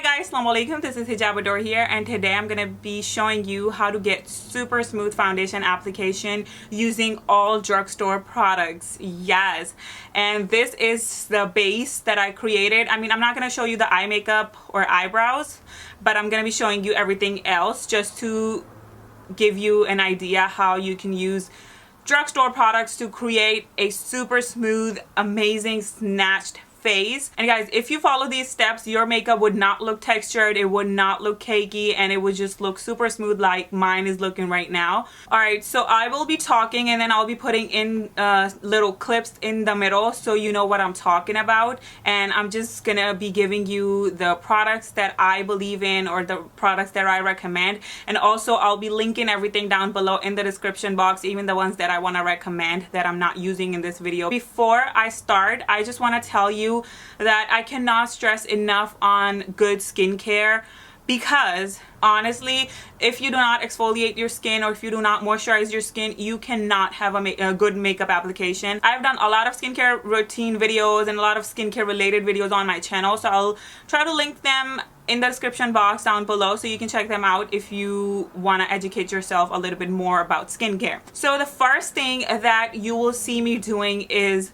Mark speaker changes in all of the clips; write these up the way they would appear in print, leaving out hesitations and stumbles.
Speaker 1: guys, Assalamu alaikum. This is Hijabadore here, and today I'm gonna be showing you how to get super smooth foundation application using all drugstore products. Yes, and this is the base that I created. I mean, I'm not gonna show you the eye makeup or eyebrows, but I'm gonna be showing you everything else just to give you an idea how you can use drugstore products to create a super smooth, amazing, snatched face. And guys, if you follow these steps, your makeup would not look textured, it would not look cakey, and it would just look super smooth like mine is looking right now. Alright, so I will be talking and then I'll be putting in little clips in the middle so you know what I'm talking about, and I'm just gonna be giving you the products that I believe in or the products that I recommend, and also I'll be linking everything down below in the description box, even the ones that I want to recommend that I'm not using in this video. Before I start, I just want to tell you that I cannot stress enough on good skincare, because honestly, if you do not exfoliate your skin or if you do not moisturize your skin, you cannot have a good makeup application. I've done a lot of skincare routine videos and a lot of skincare related videos on my channel, so I'll try to link them in the description box down below so you can check them out if you want to educate yourself a little bit more about skincare. So the first thing that you will see me doing is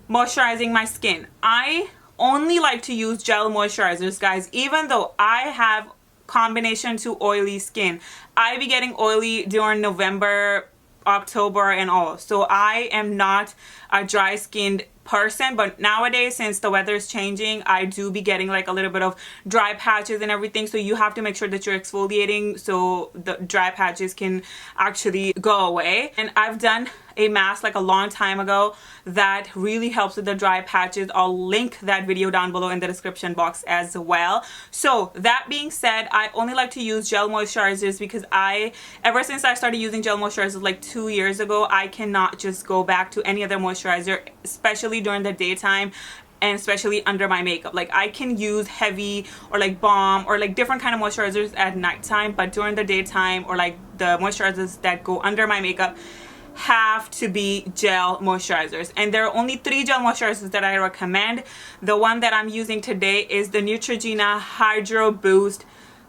Speaker 1: moisturizing my skin. I only like to use gel moisturizers, guys, even though I have combination to oily skin. I be getting oily during November, October and all, so I am not a dry skinned person, but nowadays, since the weather is changing, I do be getting like a little bit of dry patches and everything, so you have to make sure that you're exfoliating so the dry patches can actually go away. And I've done a mask like a long time ago that really helps with the dry patches. I'll link that video down below in the description box as well. So that being said, I only like to use gel moisturizers because ever since I started using gel moisturizers like 2 years ago, I cannot just go back to any other moisturizer, especially during the daytime and especially under my makeup. Like, I can use heavy or like balm or like different kind of moisturizers at nighttime, but during the daytime or like the moisturizers that go under my makeup have to be gel moisturizers. And there are only 3 gel moisturizers that I recommend. The one that I'm using today is the Neutrogena Hydro Boost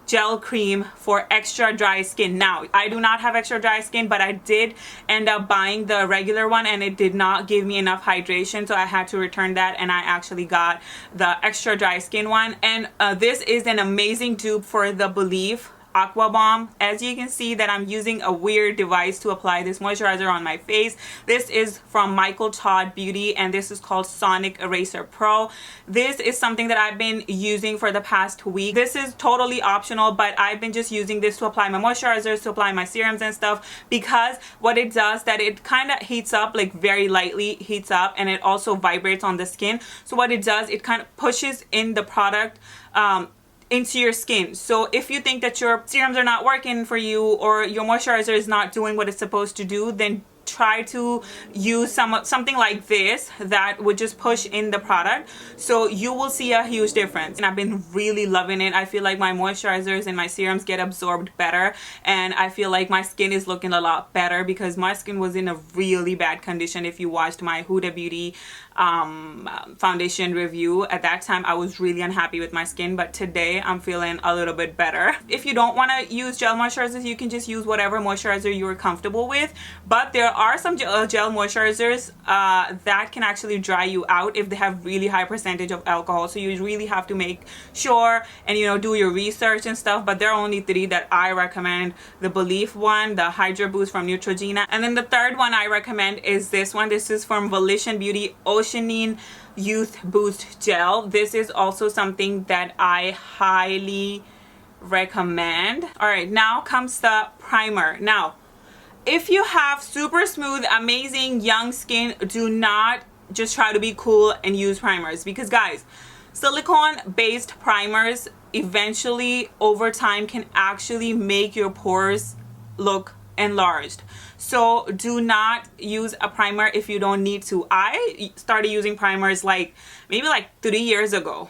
Speaker 1: Gel Cream for extra dry skin. Now, I do not have extra dry skin, but I did end up buying the regular one and it did not give me enough hydration, so I had to return that and I actually got the extra dry skin one. And this is an amazing dupe for the Believe Aqua Bomb. As you can see that I'm using a weird device to apply this moisturizer on my face. This is from Michael Todd Beauty and this is called Sonic Eraser Pro. This is something that I've been using for the past week. This is totally optional, but I've been just using this to apply my moisturizers, to apply my serums and stuff, because what it does, that it kind of heats up, like very lightly heats up, and it also vibrates on the skin. So what it does, it kind of pushes in the product into your skin. So if you think that your serums are not working for you or your moisturizer is not doing what it's supposed to do, then try to use something like this that would just push in the product, so you will see a huge difference. And I've been really loving it. I feel like my moisturizers and my serums get absorbed better, and I feel like my skin is looking a lot better because my skin was in a really bad condition. If you watched my Huda Beauty foundation review, at that time I was really unhappy with my skin, but today I'm feeling a little bit better. If you don't want to use gel moisturizers, you can just use whatever moisturizer you're comfortable with, but there are some gel moisturizers that can actually dry you out if they have really high percentage of alcohol, so you really have to make sure and do your research and stuff. But there are only 3 that I recommend: the Belief one, the Hydro Boost from Neutrogena, and then the third one I recommend is this one. This is from Volition Beauty Oceanine Youth Boost Gel. This is also something that I highly recommend. Alright, now comes the primer. Now, if you have super smooth, amazing young skin, do not just try to be cool and use primers, because guys, silicone based primers eventually over time can actually make your pores look enlarged. So do not use a primer if you don't need to. I started using primers maybe 3 years ago.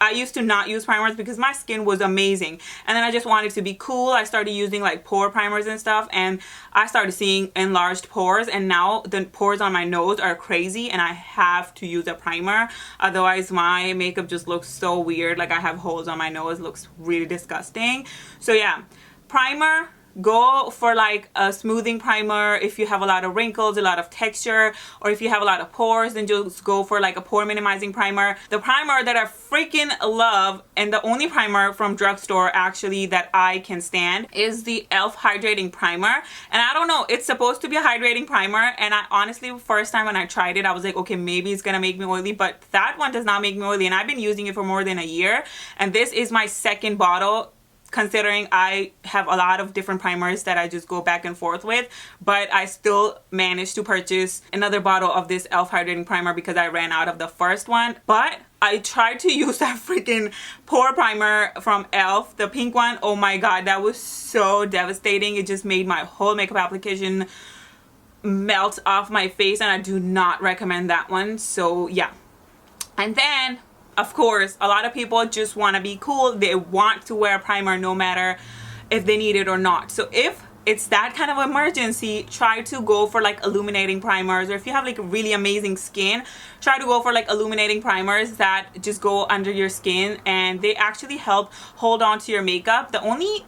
Speaker 1: I used to not use primers because my skin was amazing, and then I just wanted to be cool. I started using like pore primers and stuff, and I started seeing enlarged pores, and now the pores on my nose are crazy and I have to use a primer, otherwise my makeup just looks so weird. Like I have holes on my nose, looks really disgusting. So yeah, primer. Go for like a smoothing primer if you have a lot of wrinkles, a lot of texture, or if you have a lot of pores, then just go for like a pore minimizing primer. The primer that I freaking love, and the only primer from Drugstore actually that I can stand, is the e.l.f. hydrating primer. And I don't know, it's supposed to be a hydrating primer, and I honestly, first time when I tried it, I was like, okay, maybe it's gonna make me oily, but that one does not make me oily, and I've been using it for more than a year, and this is my second bottle, considering I have a lot of different primers that I just go back and forth with, but I still managed to purchase another bottle of this e.l.f. hydrating primer because I ran out of the first one. But I tried to use that freaking pore primer from e.l.f., the pink one. Oh my god, that was so devastating. It just made my whole makeup application melt off my face, and I do not recommend that one. So yeah. And then of course, a lot of people just want to be cool. They want to wear a primer no matter if they need it or not. So if it's that kind of emergency, try to go for like illuminating primers, or if you have like really amazing skin, try to go for like illuminating primers that just go under your skin, and they actually help hold on to your makeup. The only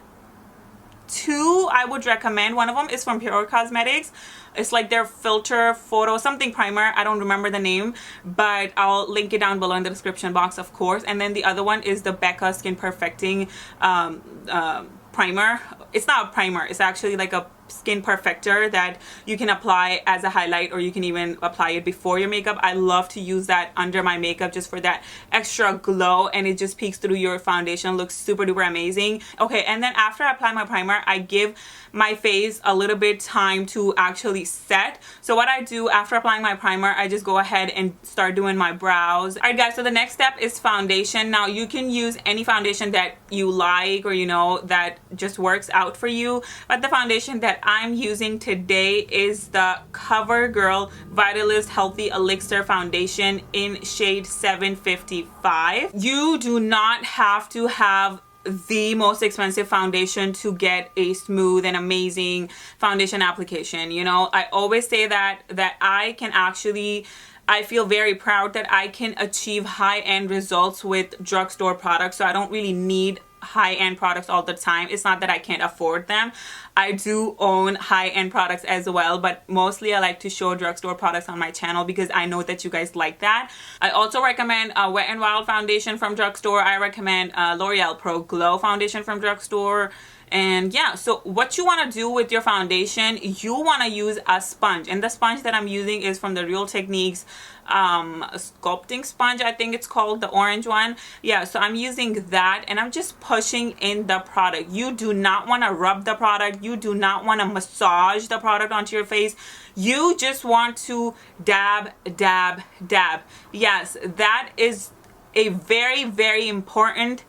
Speaker 1: two I would recommend, one of them is from Pure Cosmetics. It's like their filter photo something primer. I don't remember the name, but I'll link it down below in the description box, of course. And then the other one is the Becca Skin Perfecting primer. It's not a primer, it's actually like a skin perfector that you can apply as a highlight, or you can even apply it before your makeup. I love to use that under my makeup just for that extra glow, and it just peeks through your foundation, looks super duper amazing. Okay, and then after I apply my primer, I give my face a little bit time to actually set. So what I do after applying my primer, I just go ahead and start doing my brows. Alright guys, so the next step is foundation. Now you can use any foundation that you like, or you know, that just works out for you, but the foundation that I'm using today is the CoverGirl Vitalist Healthy Elixir Foundation in shade 755. You do not have to have the most expensive foundation to get a smooth and amazing foundation application. You know, I always say that I can actually, I feel very proud that I can achieve high-end results with drugstore products, so I don't really need high-end products all the time. It's not that I can't afford them. I do own high-end products as well, but mostly I like to show drugstore products on my channel because I know that you guys like that. I also recommend a Wet n Wild foundation from Drugstore. I recommend L'Oreal Pro Glow foundation from Drugstore. And yeah, so what you want to do with your foundation, you want to use a sponge, and the sponge that I'm using is from the Real Techniques sculpting sponge, I think it's called, the orange one. Yeah, so I'm using that, and I'm just pushing in the product. You do not want to rub the product, you do not want to massage the product onto your face. You just want to dab, dab, dab. Yes, that is a very, very important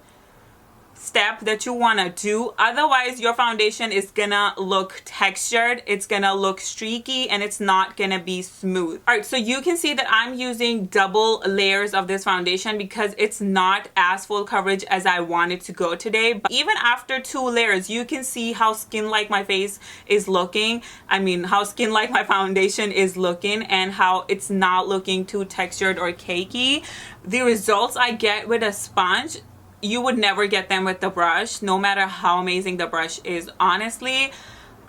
Speaker 1: step that you want to do. Otherwise your foundation is gonna look textured, it's gonna look streaky, and it's not gonna be smooth. All right, so you can see that I'm using double layers of this foundation because it's not as full coverage as I wanted to go today. But even after 2 layers, you can see how skin-like my face is looking. I mean, how skin-like my foundation is looking, and how it's not looking too textured or cakey. The results I get with a sponge, you would never get them with the brush, no matter how amazing the brush is. Honestly,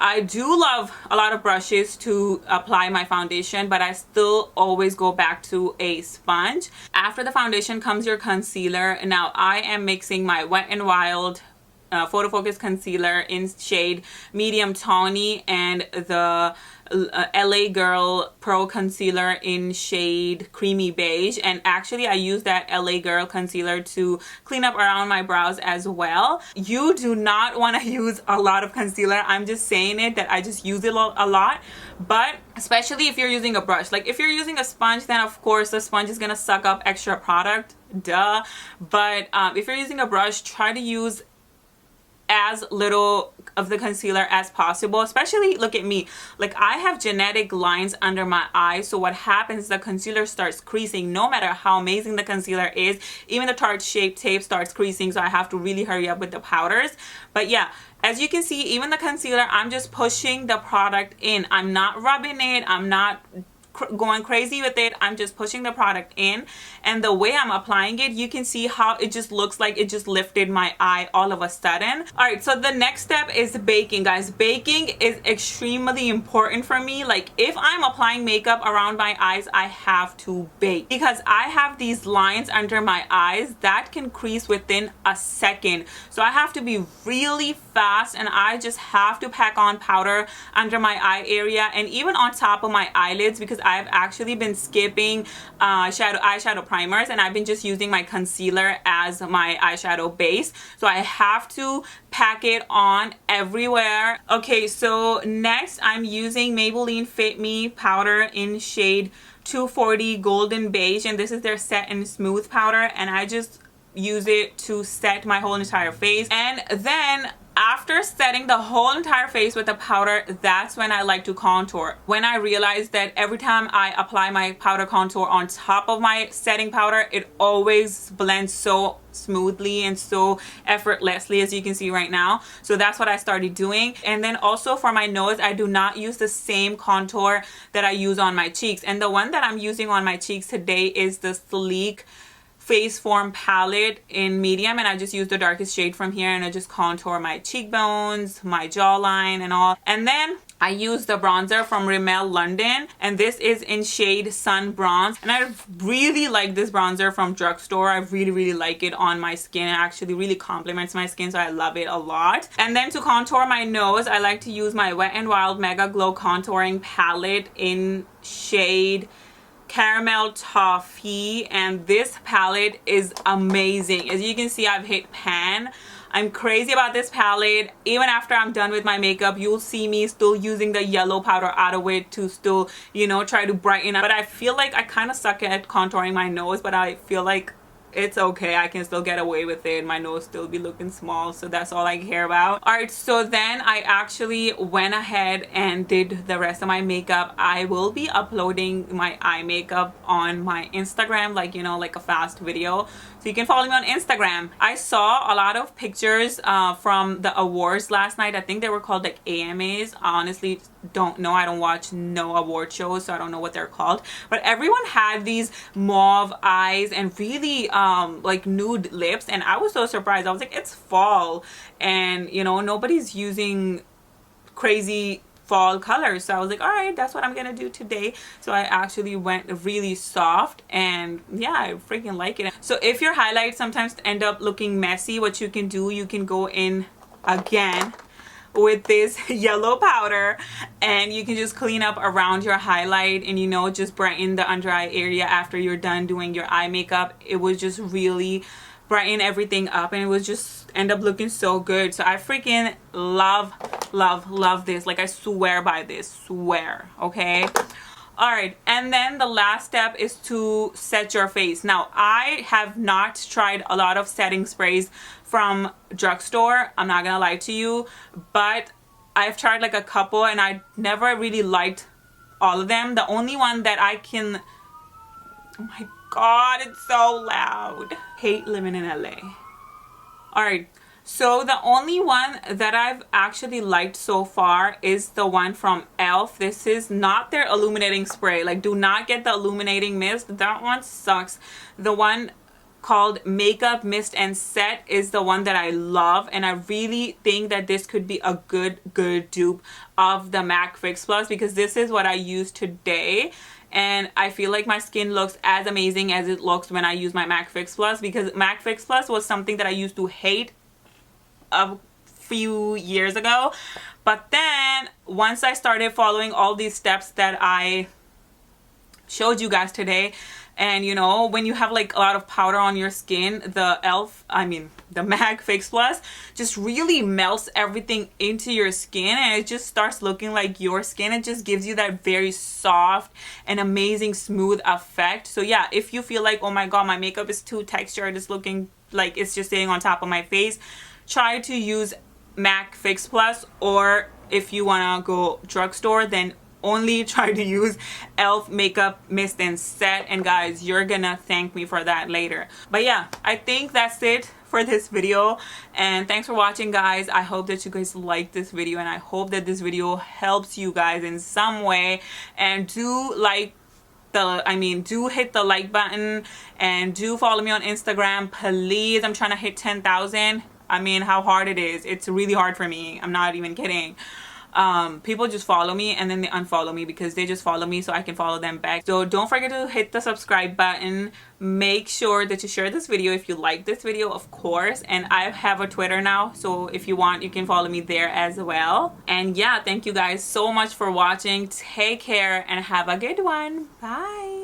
Speaker 1: I do love a lot of brushes to apply my foundation, but I still always go back to a sponge. After the foundation comes your concealer. Now I am mixing my Wet n Wild Photo Focus Concealer in shade Medium Tawny, and the LA Girl Pro Concealer in shade Creamy Beige. And actually I use that LA Girl concealer to clean up around my brows as well. You do not want to use a lot of concealer. I'm just saying it that I just use it a lot, but especially if you're using a brush. Like if you're using a sponge, then of course the sponge is gonna suck up extra product, duh. But if you're using a brush, try to use as little of the concealer as possible. Especially, look at me, like I have genetic lines under my eyes, so what happens, the concealer starts creasing. No matter how amazing the concealer is, even the Tarte Shape Tape starts creasing, so I have to really hurry up with the powders. But yeah, as you can see, even the concealer, I'm just pushing the product in. I'm not rubbing it, I'm not going crazy with it, I'm just pushing the product in. And the way I'm applying it, you can see how it just looks like it just lifted my eye all of a sudden. All right, so the next step is baking, guys. Baking is extremely important for me. Like if I'm applying makeup around my eyes, I have to bake, because I have these lines under my eyes that can crease within a second. So I have to be really fast, and I just have to pack on powder under my eye area and even on top of my eyelids, because I've actually been skipping eyeshadow primers, and I've been just using my concealer as my eyeshadow base. So I have to pack it on everywhere. Okay, so next I'm using Maybelline Fit Me powder in shade 240 Golden Beige, and this is their Set and Smooth powder, and I just use it to set my whole entire face. And then after setting the whole entire face with the powder, that's when I like to contour. When I realized that every time I apply my powder contour on top of my setting powder, it always blends so smoothly and so effortlessly, as you can see right now. So that's what I started doing. And then also for my nose, I do not use the same contour that I use on my cheeks. And the one that I'm using on my cheeks today is the Sleek Face Form palette in medium, and I just use the darkest shade from here, and I just contour my cheekbones, my jawline and all. And then I use the bronzer from Rimmel London, and this is in shade Sun Bronze, and I really like this bronzer from Drugstore. I really like it on my skin. It actually really complements my skin, so I love it a lot. And then to contour my nose, I like to use my Wet n Wild Mega Glow contouring palette in shade Caramel Toffee, and this palette is amazing. As you can see, I've hit pan. I'm crazy about this palette. Even after I'm done with my makeup, you'll see me still using the yellow powder out of it to still, you know, try to brighten up. But I feel like I kind of suck at contouring my nose, but I feel like it's okay, I can still get away with it. My nose still be looking small, so that's all I care about. All right, so then I actually went ahead and did the rest of my makeup. I will be uploading my eye makeup on my Instagram, like, you know, like a fast video, so you can follow me on Instagram. I saw a lot of pictures from the awards last night. I think they were called like AMAs. I honestly don't know, I don't watch no award shows, so I don't know what they're called, but everyone had these mauve eyes and really like nude lips, and I was so surprised. I was like, it's fall, and you know, nobody's using crazy fall colors, so I was like, all right, that's what I'm gonna do today. So I actually went really soft, and yeah, I freaking like it. So if your highlights sometimes end up looking messy, what you can do, you can go in again with this yellow powder, and you can just clean up around your highlight, and you know, just brighten the under eye area after you're done doing your eye makeup. It was just really brighten everything up, and it was just end up looking so good. So I freaking love this. Like, I swear by this, swear. Okay, all right, and then the last step is to set your face. Now, I have not tried a lot of setting sprays from Drugstore, I'm not gonna lie to you, but I've tried like a couple, and I never really liked all of them. The only one that I can, oh my god, it's so loud, hate living in LA. All right, so the only one that I've actually liked so far is the one from ELF. This is not their illuminating spray. Like, do not get the illuminating mist, that one sucks. The one called Makeup Mist and Set is the one that I love, and I really think that this could be a good dupe of the MAC Fix Plus, because this is what I use today, and I feel like my skin looks as amazing as it looks when I use my MAC Fix Plus, because MAC Fix Plus was something that I used to hate a few years ago. But then once I started following all these steps that I showed you guys today, and you know, when you have like a lot of powder on your skin, the MAC Fix Plus just really melts everything into your skin, and it just starts looking like your skin. It just gives you that very soft and amazing smooth effect. So yeah, if you feel like, oh my god, my makeup is too textured, it's looking like it's just staying on top of my face, try to use MAC Fix Plus, or if you want to go drugstore, then only try to use elf makeup mist and set. And guys, you're gonna thank me for that later. But yeah, I think that's it for this video, and thanks for watching, guys. I hope that you guys like this video, and I hope that this video helps you guys in some way. And do hit the like button, and do follow me on Instagram, please. I'm trying to hit 10,000. I mean, how hard it is. It's really hard for me. I'm not even kidding. People just follow me and then they unfollow me because they just follow me so I can follow them back. So don't forget to hit the subscribe button. Make sure that you share this video if you like this video, of course. And I have a Twitter now, so if you want, you can follow me there as well. And yeah, thank you guys so much for watching. Take care and have a good one. Bye.